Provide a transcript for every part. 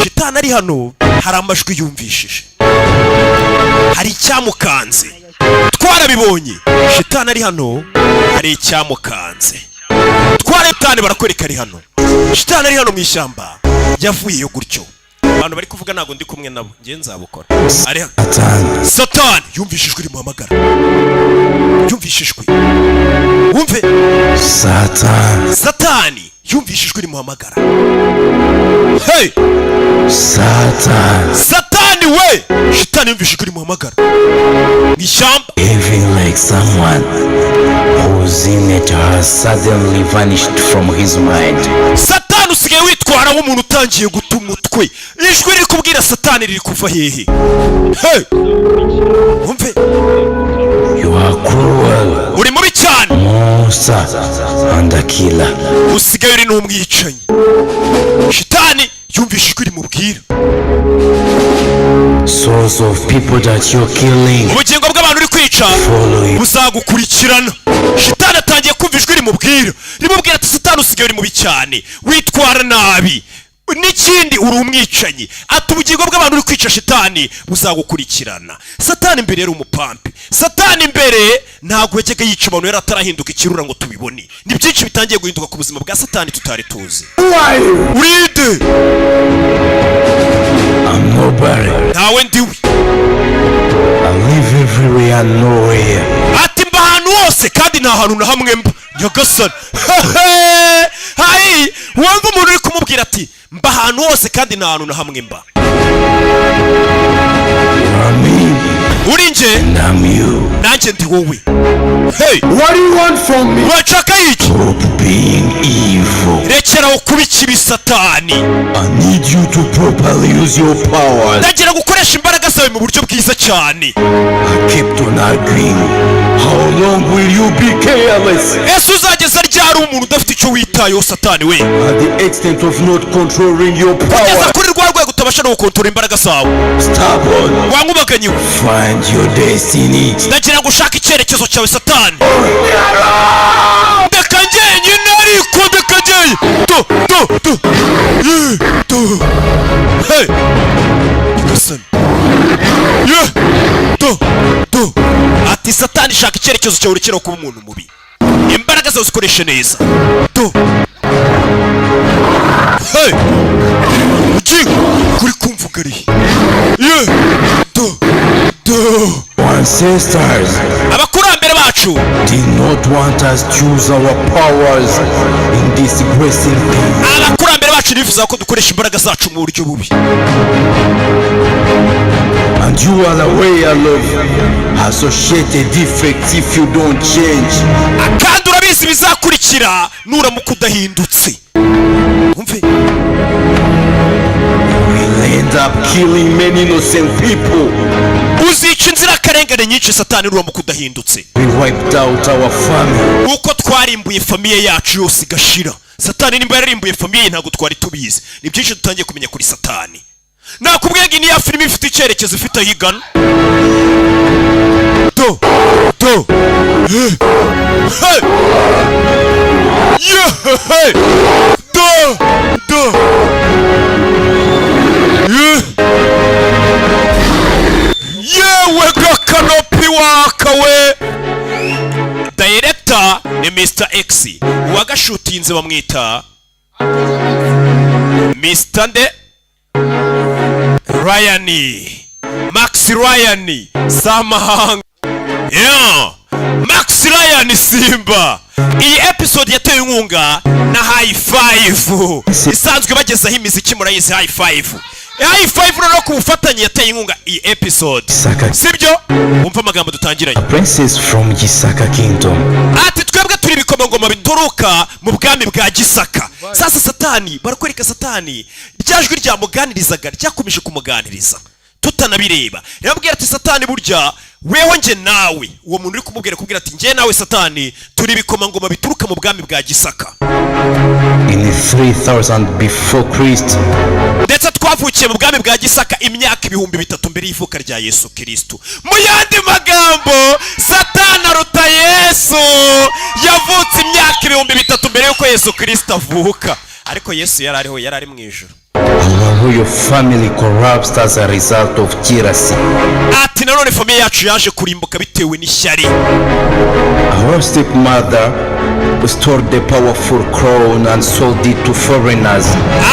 shitani ari hano hari amajwi yumvishije, hari icyamukanze, twarabibonye. Shitani ari hano hari icyamukanze, twarebye barakwereka ari hano. Shitani ari hano mu ishyamba yavuyeyo gutyo. Abantu bari kuvuga ntago ndi kumwe nabo, ngiye nzabukora. Ari Satani yumvishijwe rimuhamagara, yumvishijwe, wumve Satani yumvishijwe rimuhamagara. Hey Satani we, shitani yumvishijwe rimuhamagara mu ishyamba. Even like someone whose image has suddenly vanished from his mind. Satani usigaye witwara nk'umuntu utangiye guta umutwe. Ijwi riri kubwira Satani riri kuva hehe? Hey wumve, you are cruel, uri mubi cyane, monster and a killer. Usigaye uri n'umwicanyi. Shitani yumvishijwe rimubwira souls of people that you're killing, ubugingo bw'abantu uri kwica buzagukurikirana. Shitani atangiye kumva ijwi rimubwira ati Satani usigaye uri mubi cyane, witwara nabi, n'ikindi uri umwicanyi. Ati ubugingo bw'abantu uri kwica Shitani buzagukurikirana. Satani imbere yari umupampi. Satani imbere ntabwo yajyaga yica abantu yari atarahinduka ikirura ngo tubibone. Ni byinshi bitangiye guhinduka ku buzima bwa Satani tutari tuzi. Urinde I'm nobody, ntawe ndiwe, I live everywhere and nowhere. ati mba ahantu hose kandi nta hantu na hamwe mba. Nyagasani hayi wumva umuntu uri kumubwira ati mba ahantu hose kandi nta hantu na hamwe mba. Uri nje nanjye ndi wowe. Hey What do you want from me? urashaka iki? Stop being evil. Rekeraho kuba ikibi Satani. I need you to properly use your powers. Ndagira gukoresha imbaraga zawe mu buryo bwiza cyane. I kept on agreeing. How long will you be careless? Ese uzageza ryari umuntu udafite icyo witayeho Satani we? At the extent of not controlling your power. Ugeza kuri rwa rwego utabasha no gukontorora imbaraga zawe. Stubborn. Wankubaganyiwe. Find your destiny. Ndagira gushaka icyerekezo cyawe Satani. Ndeka njyenyine ariko ndeka njyenyine. Hey Nyagasani. Ati Satani shaka icyerekezo cyawe urekeraho kuba umuntu mubi. Imbaraga zawe zikoreshe neza. Hey ugiye kuri kumvuga ari Ancestors abakurambere bacu did not want us to use our powers in disgracing things. Abakurambere bacu bifuza ko dukoresha imbaraga zacu mu buryo bubi. And you are aware of associated defects if you don't change. Kandi urabizi bizakurikira nuramuka udahindutse. Umve We'll end up killing many innocent people. Uzica inzirakarengane nyinshi Satani nuramuka udahindutse. We wiped out our family. Uko twarimbuye famiye yacu yose igashira. Satani nimba yarimbuye famiye ntabwo twari tubizi. Ni byinshi dutangiye kumenya kuri Satani. Nakubwiye ngo ni ya filime ifite icyerekezo ifite ahigana. Hey hey yewe gakanopi wakawe. Director ni Mr. X, uwagashutinze bamwita Mr. Nde Ryan, Max Ryan Samahanga. Max Ryan Simba. Iyi episode yateye inkunga na High Five. Isanzwe bagezaho imiziki murayizi High Five. High Five no kubufatanye yateye inkunga iyi episode. Sibyo? Umva amagambo dutangiranye. Princess from Gisaka Kingdom. Ati twebwe turi bikomangoma bituruka mu bwami bwa Gisaka. Sasa Satani barakwereka Satani ryajwi ryamuganirizaga ryakomeje kumuganiriza tutanabireba. Yababwira ati Satani burya weho nje nawe, uwo muntu uri kumubwira kubwira ati nje nawe Satani turi bikomangoma bituruka mu bwami bwa Gisaka. In 3000 before Christ. Ndetse twavukiye mu bwami bwa Gisaka imyaka 3000 mbere y'ivuka rya Yesu Kristo. Mu yandi magambo, Satani aruta Yesu, yavutse imyaka 3000 mbere yuko Yesu Kristo avuka. Ariko Yesu yari ari mu ijuru. Our royal family corrupts as a result of jealousy. Ati nanone famiye yacu yaje kurimbuka bitewe n'ishyari. Our stepmother stole the powerful crown and sold it to foreigners.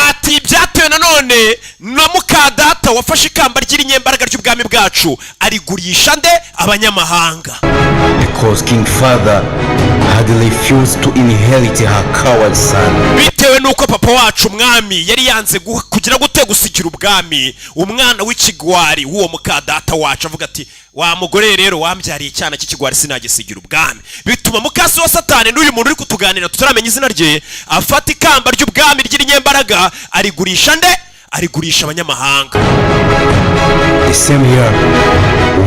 Ati byatewe nanone na mukadata wafashe ikamba ry'irinyembaraga ry'ubwami bwacu arigurisha nde abanyamahanga. Because King Father had refused to inherit her coward son. Bitewe nuko papa wacu umwami yari yanze kugira gute gusikira ubwami umwana w'ikigwari w'uwo mukadata wacu, avuga ati wa mugore rero wambyariye cyana cy'ikigwari sinagisigira ubwami. Bituma mukasi wa Satani n'uyu muntu uri kutuganira tutaramenya izina rye afata ikamba ry'ubwami ry'irinyembaraga arigurisha nde arigurisha abanyamahanga. The same year,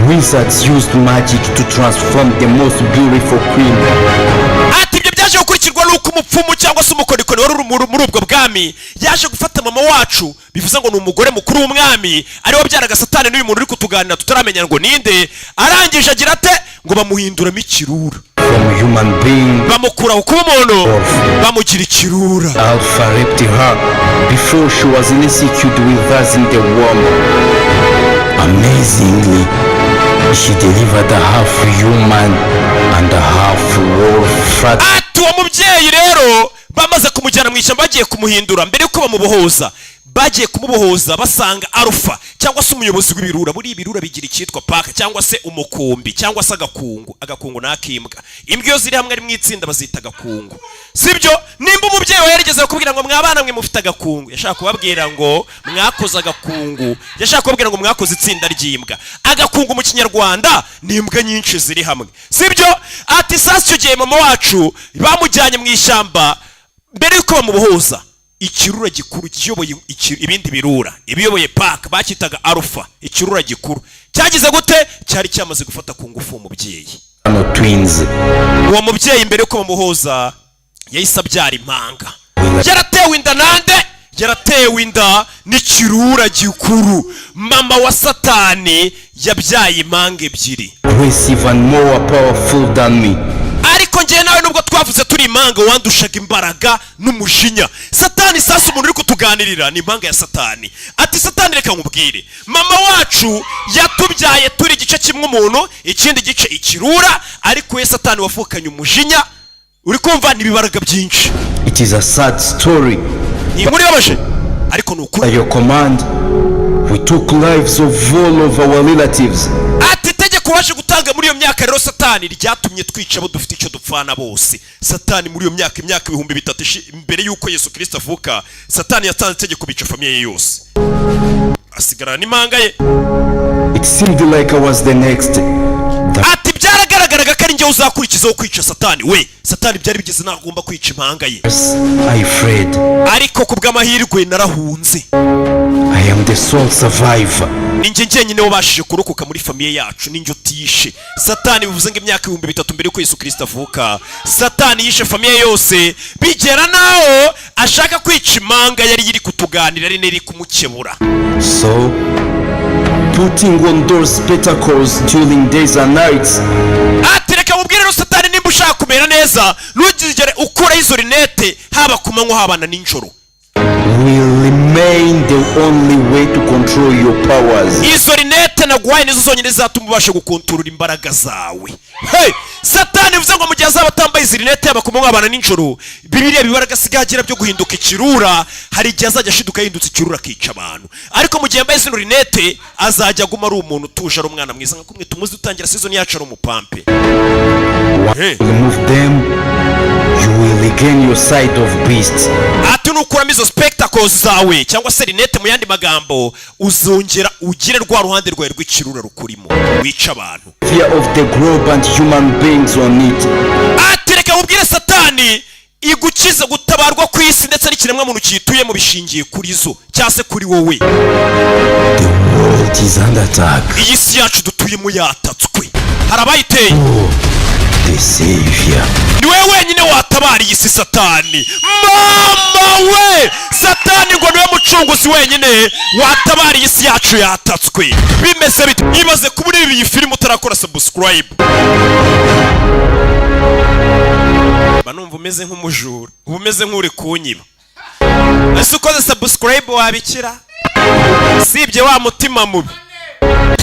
wizards used magic to transform the most beautiful queen. Ati ibyo byaje gukurikirwa nuko umupfumu cyangwa se umukorikori wari muri ubwo bwami yaje gufata mama wacu, bivuze ngo ni umugore mukuru w'umwami ariwe byaraga Satani n'uyu muntu uri kutuganira tutaramenya ngo ninde, arangije agira ate ngo bamuhinduramo ikirura. From human being, bamukura kuba umuntu bamugira ikirura. Alpha raped her before she was executed with us in the womb. Amazingly, she delivered a half human and a half wolf. Ati uwo mubyeyi rero bamaze kumujyana mu ishyamba bagiye kumuhindura, mbere yuko bamubohoza bagiye kumubohoza basanga Alpha cyangwa se umuyobozi w'ibirura. Muri ibirura bigira icyitwa paka cyangwa se umukumbi cyangwa se agakungu nakimbwa. Imbwa iyo ziri hamwe ari mu itsinda bazita agakungu, sibyo? Nimba umubyeyi we yarigeze kubwira ngo mwabana mwe mufite agakungu, yashaka kubabwira ngo mwakoze agakungu, yashaka kubabwira ngo mwakoze itsinda ry'imbwa. Agakungu mu Kinyarwanda ni imbwa nyinshi ziri hamwe, sibyo? Ati sasa icyo gihe mama wacu bamujyanye mu ishyamba mbere yuko bamubohoza, ikirura gikuru kiyoboye ibindi birura, ibiyoboye paka bakitaga Alpha. Ikirura gikuru cyagize gute? Cyari cyamaze gufata ku ngufu umubyeyi. Twins. Uwo mubyeyi mbere yuko bamuhoza yahise abyara impanga. Yaratewe inda nande? Yaratewe inda n'ikirura gikuru. Mama wa Satani yabyaye impanga ebyiri. Even more powerful than me. Ariko ngiye nawe nubwo twavuze turi impanga wandushaga imbaraga n'umujinya. Satani sasa umuntu uri kutuganirira ni impanga ya Satani. Ati Satani reka nkubwire, mama wacu yatubyaye turi igice kimwe umuntu, ikindi gice ikirura, ariko we Satani wafukanye umujinya. Uri kumva n'ibibaraga byinshi. It is a sad story. Ni muri babaje ariko nuko your command we took lives of all of our relatives. Ati tegeko waje gutanga muri iyo myaka rero Satani ryatumye twica abo dufite icyo dupfana bose. Satani muri iyo myaka 3000 mbere yuko Yesu Kristo avuka, Satani yatanze tegeko bica famiye ye yose, asigara n'imanga ye. It seemed like I was the next. Ati byaragaragaraga ko ari njye uzakurikizaho kwica Satani we. Satani byari bigeze nagomba kwica impanga ye. I fled. Ariko kubw'amahirwe narahunze. I am the sole survivor. Ninjye njyenyine wabashije kurokoka muri famiye yacu, ninjye utishe Satani. Bivuze ngo imyaka 3000 mbere yuko Yesu Kristo avuka, Satani yishe famiye yose, bigera naho ashaka kwica impanga yari yiri kutuganira ari neri kumukebura. So putting on those spectacles during days and nights. Ati reka mubwire rero Satani, nimba ushaka kumera neza ntugire ukura izo rinete haba ku manywa haba na ninjoro. Will remain the only way to control your powers. Izo rinete naguhaye nizo zonyine zatuma ubasha gukontorora imbaraga zawe. Hey, Satani bivuze ngo mu gihe azaba atambaye izi rinete haba ku manywa haba na ninjoro, Bibiliya bibaraga sigagira byo guhinduka ikirura. Hari igihe azajya ashiduka yindutse ikirura akica abantu, ariko mu gihe yambaye izo rinete azajya aguma ari umuntu utuje, ari umwana mwiza nka kumwe tumuzi dutangira season yacu ari umupampe. Remove them, you will regain your sight of beasts. Ati nukuramo izo spectacles zawe cyangwa se rinete mu yandi magambo, uzongera ugire rwa ruhande rwawe rw'ikirura rukurimo wica abantu. Fear of the globe and human beings on it. Ati reka mubwire Satani igukiza gutabarwa ku isi ndetse n'ikiremwa muntu cyituye mu bishingiye kuri zo cyase kuri wowe. The world is under attack. Iyi si yacu dutuyemo yatatswe, harabayiteye. the Savior. niwe wenyine watabara iyi si satani. Mama we, satani ngo niwe mucunguzi wenyine watabara iyi si yacu yatatswe. Bimeze bite? Ibaze kuba uri iyi filime utarakora subscribe. Banumva umeze nk'umujura, umeze nk'uri kunyiba. Ese ukoze subscribe wabikira? Sibye wa mutima mubi.